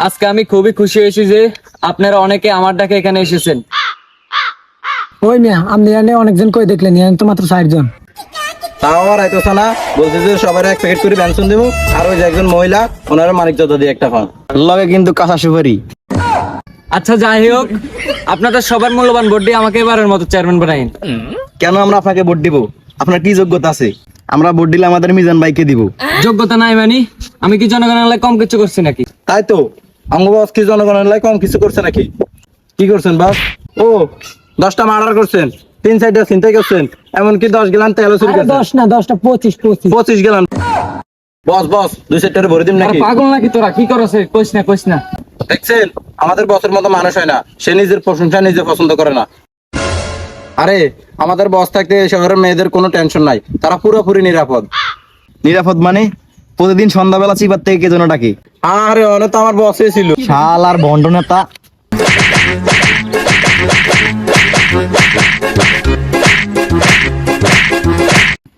আজকে আমি খুবই খুশি হয়েছি যে আপনারা অনেকে আমার ডাকে এখানে এসেছেন। ওই মিয়া আপনি এনে অনেকজন কই দেখলেন, এখানে তো মাত্র 4 জন। তাও আর আইতো না, বলছে যে সবাই এক প্যাকেট করে বেনসন দেবো, আর ওই যে একজন মহিলা ওনারা মানিক যত দিয়ে একটা খান লগে কিন্তু কাঁচা সুপারি। আচ্ছা যাই হোক, আপনাদের সবার মূল্যবান ভোট দিয়ে আমাকে এবারের মতো চেয়ারম্যান বানাইন। কেন আমরা আপনাকে ভোট দিব? আপনার কি যোগ্যতা আছে? আমরা ভোট দিলে আমাদের মিজান ভাইকে দিব। যোগ্যতা নাই মানে আমি কি জনগণের লাই কম কিছু করছি নাকি? তাই তো অঙ্গ বাস কি জনগণের লাই কম কিছু করছে নাকি? কি করছেন বাস? ও 10টা মার্ডার করছেন, 3 সাইডে চিন্তাই করছেন, এমনকি 10 গেলান তেলও চুরি করছেন। 10 না 10টা 25 25 গেলান। বস বস 2 সেক্টরে ভরে দিন আর নাকি? পাগল নাকি তোরা? কি করছে কইস না। দেখছেন আমাদের বসের মতো মানুষ হয় না, সে নিজের প্রশংসা নিজে পছন্দ করে না। আরে আমাদের বস থাকতে এই শহরের মেয়েদের কোনো টেনশন নাই, তারা পুরোপুরি নিরাপদ। নিরাপদ মানে প্রতিদিন সন্ধ্যাবেলা চিপার থেকে কে যেন ডাকে। আরে অনে তো আমার বসে ছিল শাল আর ভণ্ড নেতা।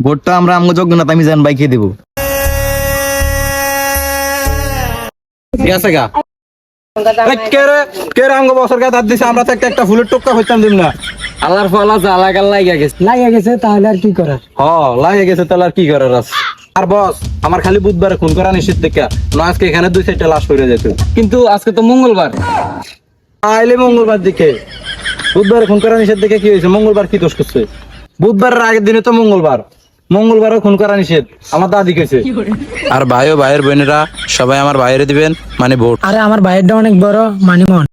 ভোটটা আমরা আমগো যোগ্য নেতা মিজান ভাইকে দেব। ঠিক আছে গা? কে রে আমগো বসের গায়ে হাত দিছে? আমরা তো একটা ফুলের টুকরা হইতাম দিম না। আল্লাহর ফলা জ্বালা গাল লাগা গেছে। লাগে গেছে, তাহলে আর কি করার? লাগে গেছে, তাহলে আর কি করার আছে? আর বস আমার খালি বুধবারে খুন করা নিষেধ থেকে না, আজকে এখানে 2-4টা লাশ পড়ে যেত। কিন্তু আজকে তো মঙ্গলবার। আইলে মঙ্গলবার দিকে বুধবারে খুন করা নিষেধ দেখে কি হয়েছে? মঙ্গলবার কি দোষ করছে? বুধবারের আগের দিনে তো মঙ্গলবারও খুন করা নিষেধ, আমার দাদি কইছে। আর ভাই ও ভাইয়ের বোনেরা সবাই আমার বাইরে দিবেন, মানে ভোট। আরে আমার ভাইয়েরটা অনেক বড়, মানিমন।